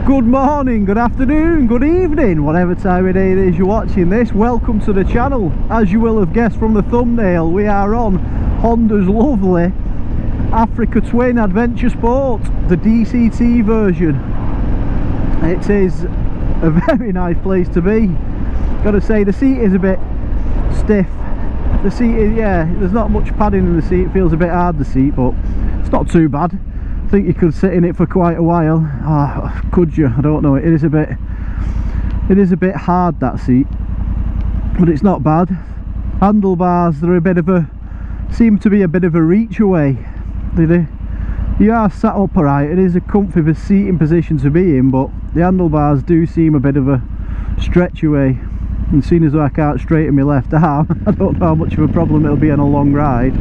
Good morning, good afternoon, good evening, whatever time of day it is you're watching this. Welcome to the channel. As you will have guessed from the thumbnail, we are on Honda's lovely Africa Twin Adventure Sport, the DCT version. It is a very nice place to be. Gotta say, the seat is a bit stiff. The seat is, yeah, there's not much padding in the seat. It feels a bit hard, the seat, but it's not too bad. I think you could sit in it for quite a while. Oh, could you? I don't know. It is a bit hard, that seat, but it's not bad. Handlebars, they're a bit of a, seem to be a bit of a reach away. You are sat upright. It is a comfy seating position to be in, but the handlebars do seem a bit of a stretch away. And seeing as though I can't straighten my left arm, I don't know how much of a problem it'll be on a long ride.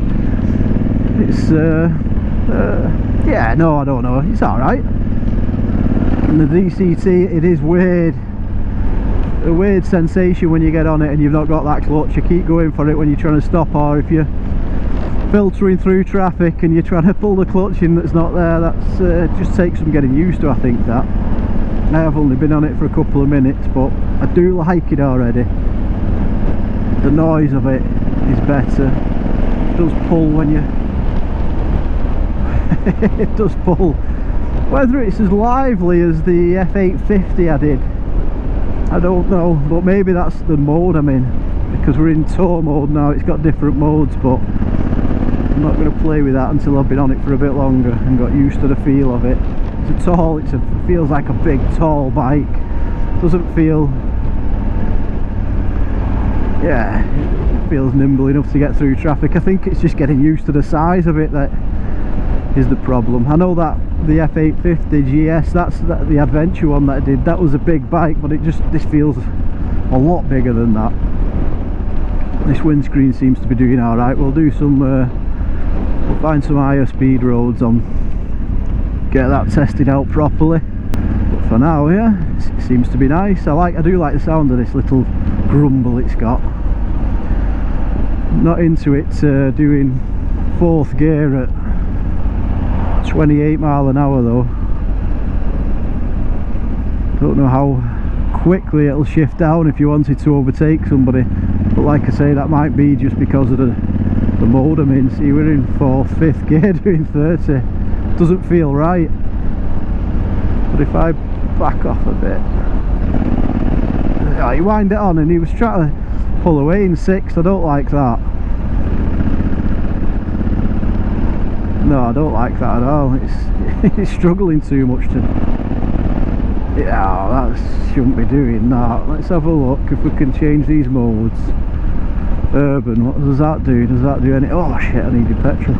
It's yeah, no, I don't know, it's alright. And the DCT, it is weird, a weird sensation when you get on it and you've not got that clutch. You keep going for it when you're trying to stop, or if you're filtering through traffic and you're trying to pull the clutch in that's not there. That's just takes some getting used to, I think. That I have only been on it for a couple of minutes, but I do like it already. The noise of it is better. It does pull when you it does pull. Whether it's as lively as the F850 I did, I don't know, but maybe that's the mode I'm in, because we're in tow mode now. It's got different modes, but I'm not going to play with that until I've been on it for a bit longer and got used to the feel of it. It's a tall, it feels like a big tall bike. Doesn't feel, yeah, it feels nimble enough to get through traffic. I think it's just getting used to the size of it that is the problem. I know that the F850 GS, that's the adventure one that I did, that was a big bike, but this feels a lot bigger than that. This windscreen seems to be doing alright. We'll do some we'll find some higher speed roads on, get that tested out properly, but for now, yeah, it seems to be nice. I do like the sound of this little grumble it's got. Not into it doing fourth gear at 28 mile an hour though. Don't know how quickly it'll shift down if you wanted to overtake somebody, but like I say, that might be just because of the mode I'm in. See, we're in 4th, 5th gear doing 30. Doesn't feel right. But if I back off a bit, oh, he wind it on and he was trying to pull away in 6th. I don't like that. No, I don't like that at all. It's struggling too much to, yeah, that shouldn't be doing that. Let's have a look if we can change these modes. Urban, what does that do? Does that do any, oh shit, I needed petrol.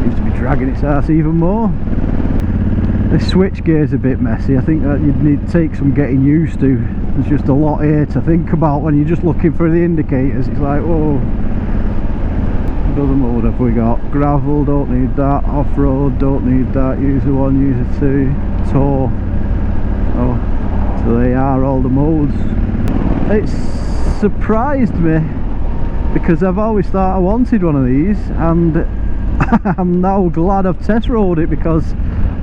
Seems to be dragging its ass even more. This switch gear is a bit messy. I think that you'd need to take some getting used to. There's just a lot here to think about when you're just looking for the indicators. It's like, whoa. What other mode have we got? Gravel, don't need that. Off-road, don't need that. User 1, user 2. Tow. Oh, so they are all the modes. It's surprised me because I've always thought I wanted one of these, and I'm now glad I've test rode it, because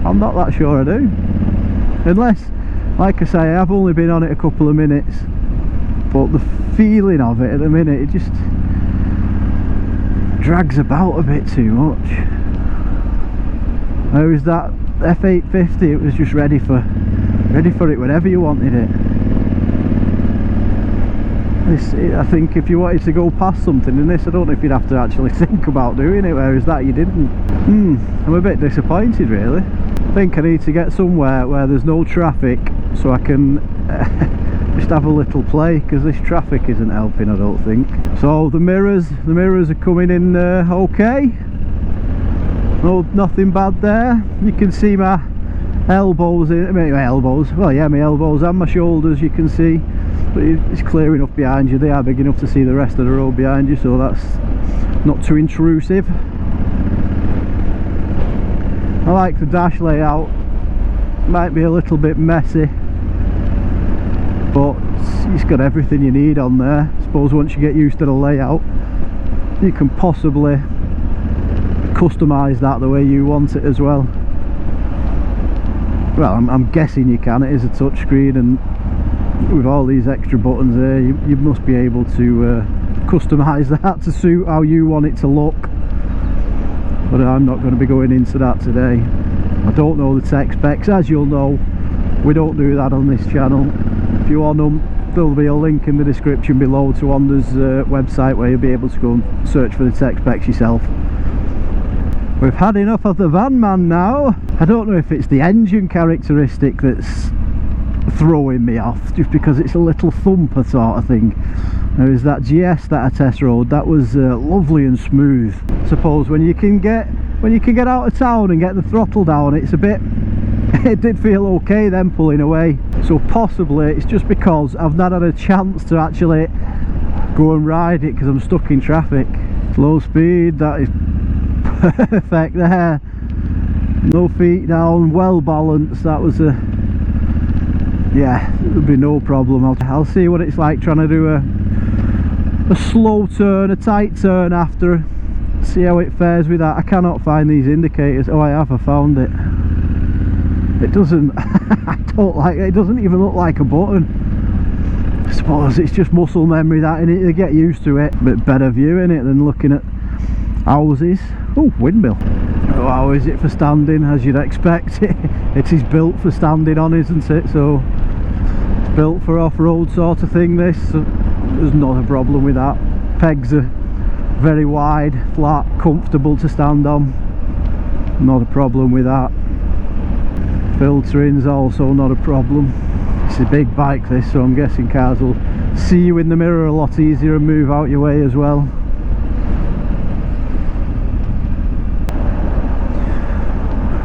I'm not that sure I do. Unless, like I say, I've only been on it a couple of minutes, but the feeling of it at the minute, it just drags about a bit too much. Whereas that F850, it was just ready for it whenever you wanted it. I think if you wanted to go past something in this, I don't know if you'd have to actually think about doing it, whereas that you didn't. I'm a bit disappointed really. I think I need to get somewhere where there's no traffic so I can just have a little play, because this traffic isn't helping, I don't think. So the mirrors are coming in okay. No, nothing bad there. You can see my elbows my elbows, well yeah, my elbows and my shoulders, you can see, but it's clear enough behind you. They are big enough to see the rest of the road behind you, so that's not too intrusive. I like the dash layout. Might be a little bit messy, but it's got everything you need on there. I suppose once you get used to the layout, you can possibly customize that the way you want it as well. well, I'm guessing you can. It is a touchscreen, and with all these extra buttons there, you must be able to customise that to suit how you want it to look. But I'm not going to be going into that today. I don't know the tech specs. As you'll know, we don't do that on this channel. If you want them, there'll be a link in the description below to Honda's website where you'll be able to go and search for the tech specs yourself. We've had enough of the van man now. I don't know if it's the engine characteristic that's throwing me off, just because it's a little thumper sort of thing. There is that GS that I test rode, that was lovely and smooth. I suppose when you can get out of town and get the throttle down, it's a bit, it did feel okay then pulling away. So possibly it's just because I've not had a chance to actually go and ride it because I'm stuck in traffic. Low speed, that is perfect there. No feet down, well balanced. That was a, yeah, there'll be no problem. I'll see what it's like trying to do a slow turn, a tight turn after, see how it fares with that. I cannot find these indicators. Oh, I found it. It doesn't I don't like it. It doesn't even look like a button. I suppose it's just muscle memory, that, and you get used to it. Bit better view in it than looking at houses. Oh, windmill. Oh, how is it for standing? As you'd expect, it is built for standing on, isn't it? So it's built for off-road sort of thing, this. So there's not a problem with that. Pegs are very wide, flat, comfortable to stand on. Not a problem with that. Filtering's also not a problem. It's a big bike this, so I'm guessing cars will see you in the mirror a lot easier and move out your way as well.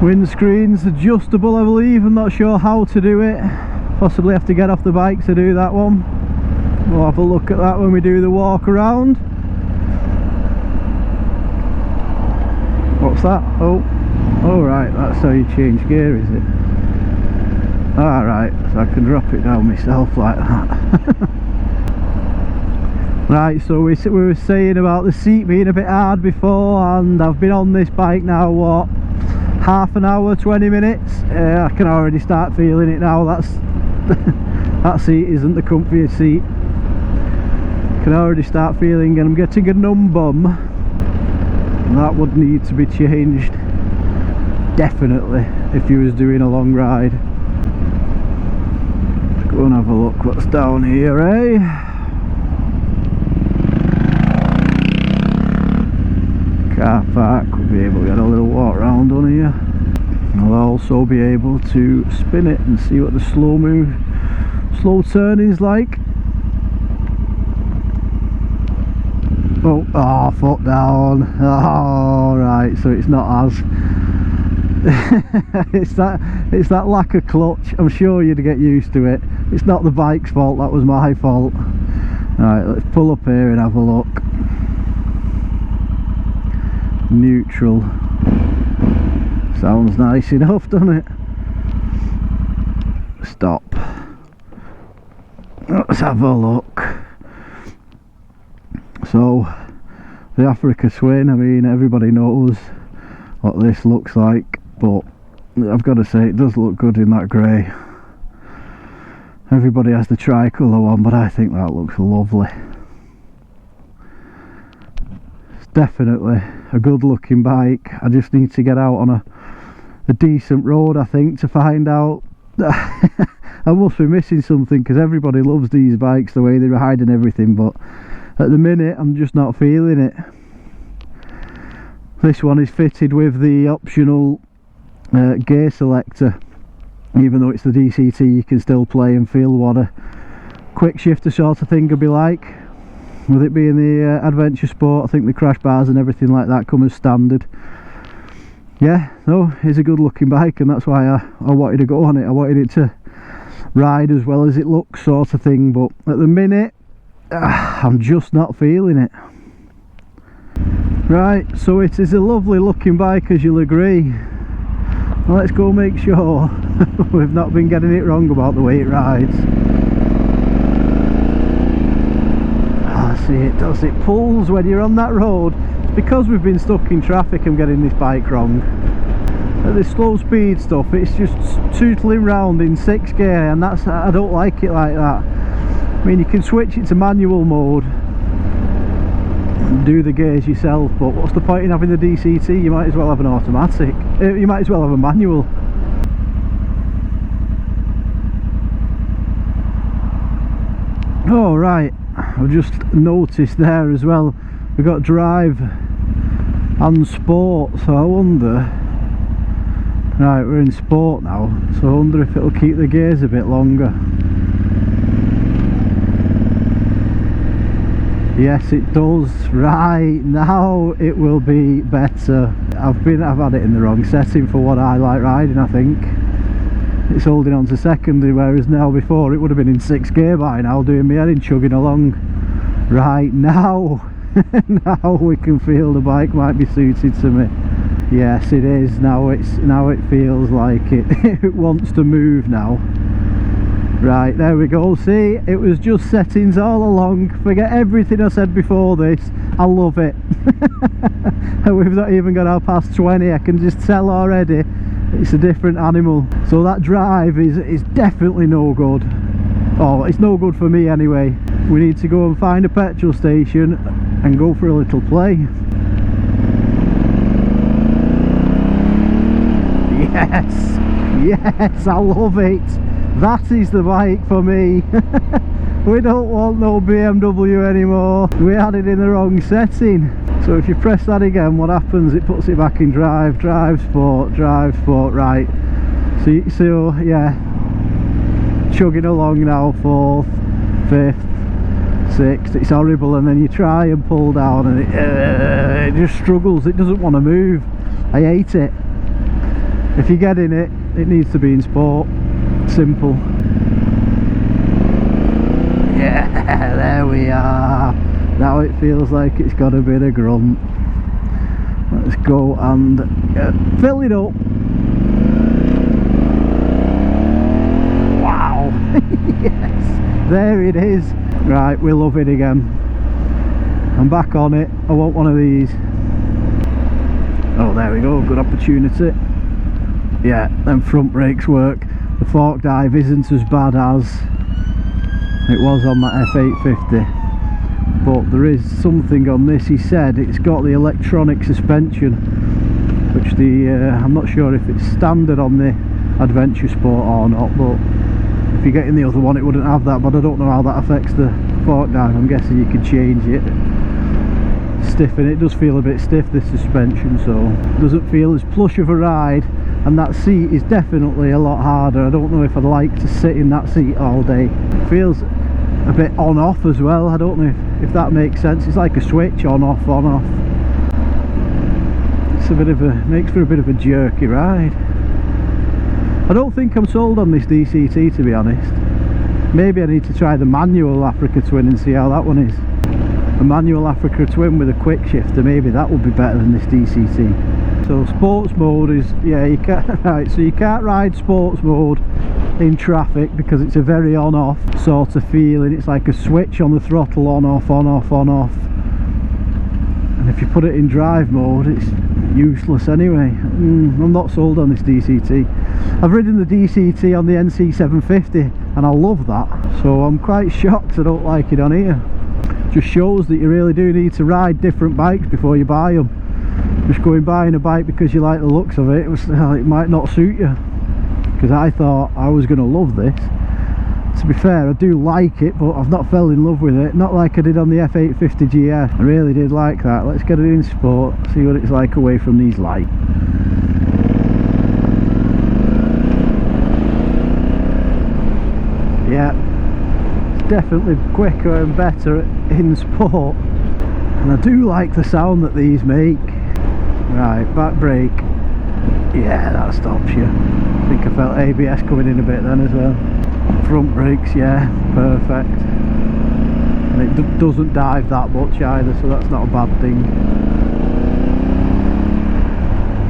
Windscreen's adjustable, I believe. I'm not sure how to do it. Possibly have to get off the bike to do that one. We'll have a look at that when we do the walk around. What's that? Oh, right, that's how you change gear, is it? Alright, so I can drop it down myself like that. Right, so we were saying about the seat being a bit hard before, and I've been on this bike now, what, half an hour, 20 minutes? I can already start feeling it now. That's that seat isn't the comfiest seat. Can already start feeling, and I'm getting a numb bum. That would need to be changed, definitely, if you was doing a long ride. Let's go and have a look what's down here, eh? Car park, we'll be able to get a little walk around on here. I'll also be able to spin it and see what the slow turn is like. Oh, foot down. Oh, right, so it's not as it's that lack of clutch. I'm sure you'd get used to it. It's not the bike's fault, that was my fault. Right, let's pull up here and have a look. Neutral. Sounds nice enough, doesn't it? Stop. Let's have a look. So, the Africa Twin, I mean, everybody knows what this looks like, but I've got to say it does look good in that grey. Everybody has the tricolour one, but I think that looks lovely. It's definitely a good looking bike. I just need to get out on a decent road, I think, to find out. I must be missing something, because everybody loves these bikes, the way they ride and everything, but at the minute I'm just not feeling it. This one is fitted with the optional gear selector. Even though it's the DCT, you can still play and feel what a quick shifter sort of thing could be like. With it being the Adventure Sport, I think the crash bars and everything like that come as standard. Yeah, no, it's a good looking bike, and that's why I wanted to go on it. I wanted it to ride as well as it looks, sort of thing, but at the minute I'm just not feeling it. Right, so it is a lovely looking bike, as you'll agree. Well, let's go make sure we've not been getting it wrong about the way it rides. See, it does, it pulls when you're on that road. It's because we've been stuck in traffic I'm getting this bike wrong. The slow speed stuff, it's just tootling round in 6th gear, and that's, I don't like it like that. I mean, you can switch it to manual mode and do the gears yourself, but what's the point in having the DCT? You might as well have an automatic, you might as well have a manual. Oh right, I've just noticed there as well, we've got drive and sport, so I wonder, right, we're in sport now, so I wonder if it'll keep the gears a bit longer. Yes, it does. Right, now it will be better. I've had it in the wrong setting for what I like riding, I think. It's holding on to secondary, whereas now before it would have been in 6th gear by now, doing me head in, chugging along. Right, now now we can feel the bike might be suited to me. Yes, it is. Now it feels like it wants to move now. Right, there we go. See, it was just settings all along. Forget everything I said before this. I love it. And we've not even got our past 20. I can just tell already it's a different animal. So that drive is definitely no good. Oh, it's no good for me anyway. We need to go and find a petrol station and go for a little play. Yes, yes, I love it. That is the bike for me. We don't want no BMW anymore. We had it in the wrong setting. So if you press that again, what happens? It puts it back in drive, sport, right. So yeah, chugging along now, 4th, 5th, 6th. It's horrible, and then you try and pull down and it just struggles. It doesn't want to move. I hate it. If you get in it, it needs to be in sport. Simple. Yeah, there we are. Now it feels like it's got a bit of grunt. Let's go and fill it up. Wow. Yes, there it is. Right, we love it again. I'm back on it. I want one of these. Oh, there we go, good opportunity. Yeah, them front brakes work. The fork dive isn't as bad as it was on that F850, but there is something on this. He said it's got the electronic suspension, which I'm not sure if it's standard on the Adventure Sport or not, but if you're getting the other one it wouldn't have that. But I don't know how that affects the fork dive. I'm guessing you can change it, stiffen it. It does feel a bit stiff, this suspension, so it doesn't feel as plush of a ride. And that seat is definitely a lot harder. I don't know if I'd like to sit in that seat all day. It feels a bit on off as well. I don't know if that makes sense. It's like a switch, on off, on off. It's a bit of a, makes for a bit of a jerky ride. I don't think I'm sold on this DCT, to be honest. Maybe I need to try the manual Africa Twin and see how that one is. A manual Africa Twin with a quick shifter, maybe that would be better than this DCT. So sports mode is, yeah, you can't, right, so you can't ride sports mode in traffic because it's a very on-off sort of feeling. It's like a switch on the throttle, on-off, on-off, on-off. And if you put it in drive mode, it's useless anyway. I'm not sold on this DCT. I've ridden the DCT on the NC750 and I love that. So I'm quite shocked I don't like it on here. Just shows that you really do need to ride different bikes before you buy them. Just going buying a bike because you like the looks of it, it might not suit you. Because I thought I was going to love this. To be fair, I do like it, but I've not fell in love with it. Not like I did on the F850 GS. I really did like that. Let's get it in sport, see what it's like away from these lights. Yeah, it's definitely quicker and better in sport. And I do like the sound that these make. Right, back brake. Yeah, that stops you. I think I felt ABS coming in a bit then as well. Front brakes, yeah, perfect. And it doesn't dive that much either, so that's not a bad thing.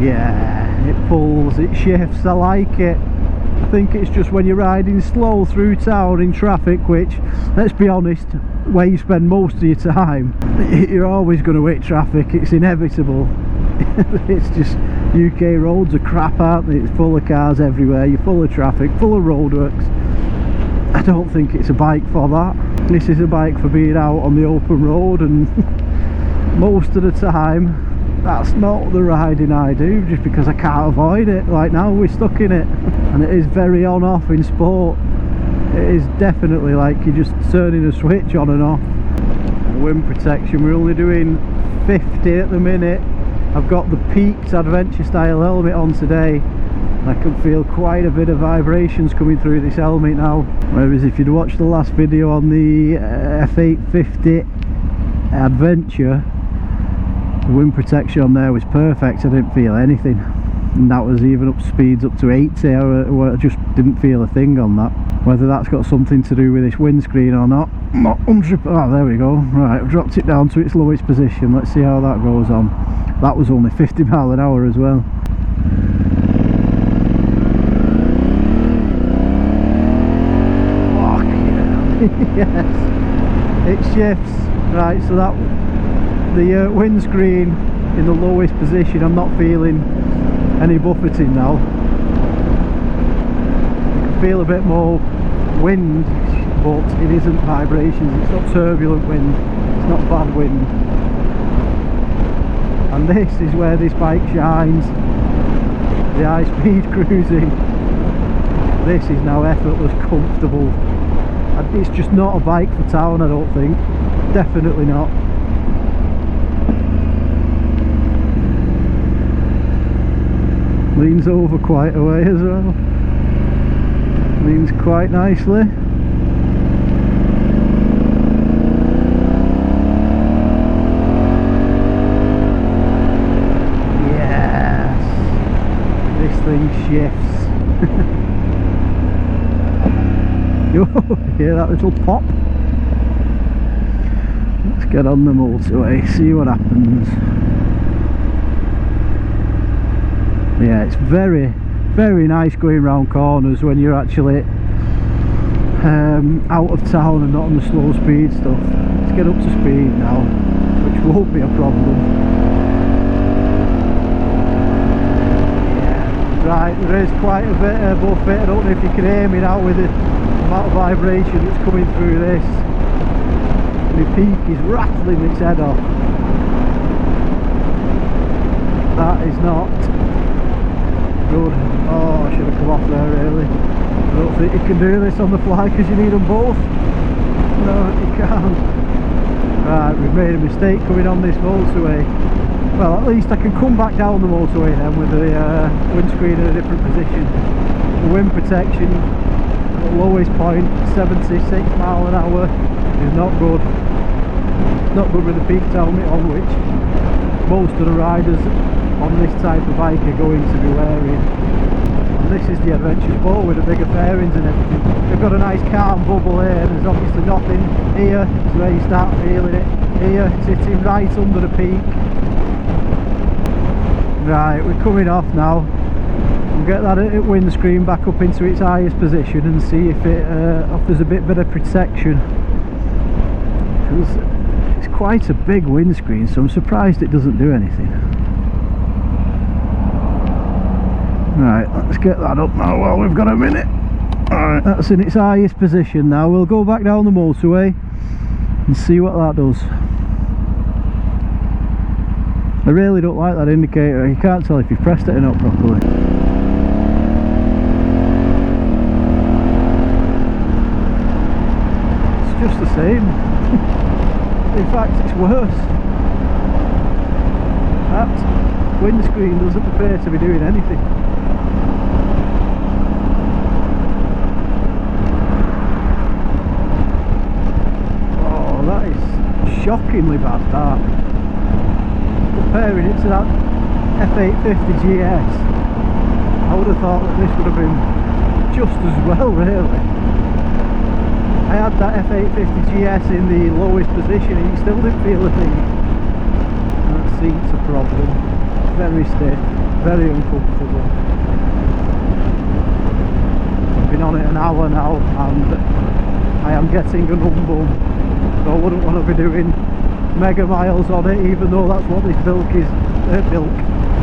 Yeah, it pulls, it shifts, I like it. I think it's just when you're riding slow through town in traffic, which, let's be honest, where you spend most of your time, you're always going to hit traffic. It's inevitable. It's just UK roads are crap, aren't they? It's full of cars everywhere, you're full of traffic, full of roadworks. I don't think it's a bike for that. This is a bike for being out on the open road, and most of the time that's not the riding I do, just because I can't avoid it. Like now we're stuck in it, and it is very on off in sport. It is definitely like you're just turning a switch on and off. Wind protection, we're only doing 50 at the minute. I've got the peaked adventure style helmet on today. I can feel quite a bit of vibrations coming through this helmet now, whereas if you'd watched the last video on the F850 Adventure, the wind protection on there was perfect. I didn't feel anything, and that was even up speeds up to 80. I just didn't feel a thing on that. Whether that's got something to do with this windscreen or not, not 100%. Oh, there we go. Right, I've dropped it down to its lowest position. Let's see how that goes on. That was only 50 miles an hour as well. Yes, it shifts. Right, so that the windscreen in the lowest position, I'm not feeling any buffeting now. I can feel a bit more wind, but it isn't vibrations. It's not turbulent wind, it's not bad wind. And this is where this bike shines, the high speed cruising. This is now effortless, comfortable. It's just not a bike for town, I don't think. Definitely not. Leans over quite a way as well. Leans quite nicely. Yes! This thing shifts. You hear that little pop? Let's get on the motorway, see what happens. Yeah, it's very, very nice going round corners when you're actually out of town and not on the slow speed stuff. Let's get up to speed now, which won't be a problem. Yeah, right, there is quite a bit of buffet. I don't know if you can hear me now with the amount of vibration that's coming through this. The peak is rattling its head off. That is not good. Oh, I should have come off there really. I don't think you can do this on the fly because you need them both. No, you can't. Right, we've made a mistake coming on this motorway. Well, at least I can come back down the motorway then with the windscreen in a different position. The wind protection at the lowest point, 76 miles an hour, is not good. Not good with the peaked helmet on, which most of the riders on this type of bike are going to be wearing. And this is the Adventure Sport with the bigger fairings and everything. We've got a nice calm bubble here. There's obviously nothing here, it's where you start feeling it. Here it's sitting right under the peak. Right, we're coming off now. We'll get that windscreen back up into its highest position and see if it offers a bit better protection. Because it's quite a big windscreen, so I'm surprised it doesn't do anything. Right, let's get that up now while we've got a minute. Alright, that's in its highest position now. We'll go back down the motorway and see what that does. I really don't like that indicator. You can't tell if you've pressed it or not properly. It's just the same. In fact, it's worse. That windscreen doesn't appear to be doing anything. Oh, that is shockingly bad, that. Comparing it to that F850 GS, I would have thought that this would have been just as well, really. I had that F850 GS in the lowest position and you still didn't feel a thing. That seat's a problem. Very stiff, very uncomfortable. I've been on it an hour now and I am getting a numb bum, so I wouldn't want to be doing mega miles on it, even though that's what this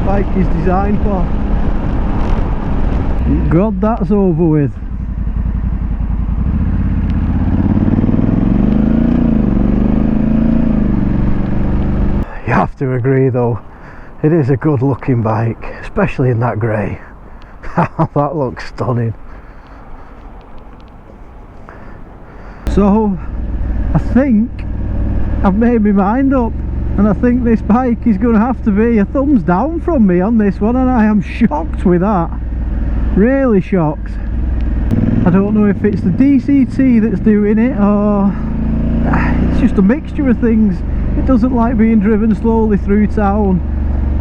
bike is designed for. God, that's over with. You have to agree though, it is a good looking bike, especially in that grey. That looks stunning. So I think I've made my mind up, and I think this bike is going to have to be a thumbs down from me on this one, and I am shocked with that. Really shocked. I don't know if it's the DCT that's doing it, or it's just a mixture of things. It doesn't like being driven slowly through town,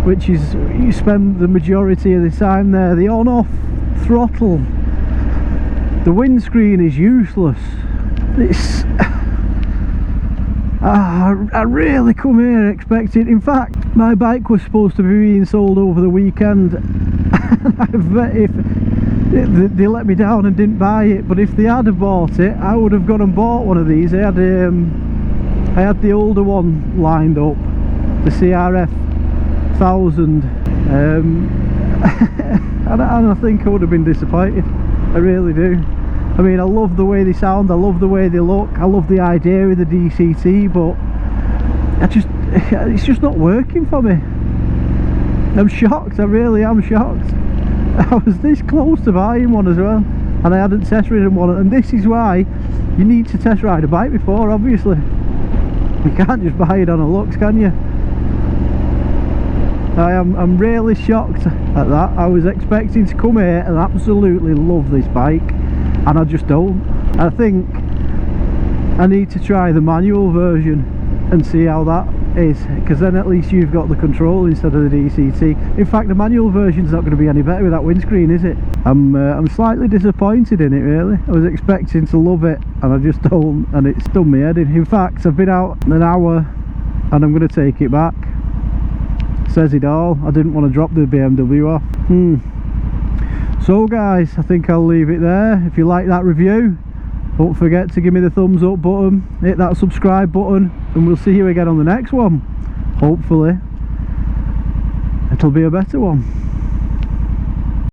which is, you spend the majority of the time there. The on-off throttle, the windscreen is useless. It's I really come here expecting, in fact my bike was supposed to be being sold over the weekend. If they let me down and didn't buy it, but if they had have bought it, I would have gone and bought one of these. I had the older one lined up, the CRF1100L, and I think I would have been disappointed. I really do. I mean, I love the way they sound, I love the way they look, I love the idea of the DCT, but it's just not working for me. I'm shocked, I really am shocked. I was this close to buying one as well, and I hadn't test ridden one, and this is why you need to test ride a bike before, obviously. You can't just buy it on a looks, can you? I'm really shocked at that. I was expecting to come here and absolutely love this bike, and I just don't. I think I need to try the manual version and see how that is, because then at least you've got the control instead of the DCT. In fact, the manual version's not going to be any better with that windscreen, is it? I'm slightly disappointed in it, really. I was expecting to love it, and I just don't, and it's done me head in. In fact, I've been out an hour and I'm going to take it back. Says it all. I didn't want to drop the BMW off. So guys, I think I'll leave it there. If you like that review, don't forget to give me the thumbs up button, hit that subscribe button, and we'll see you again on the next one. Hopefully it'll be a better one.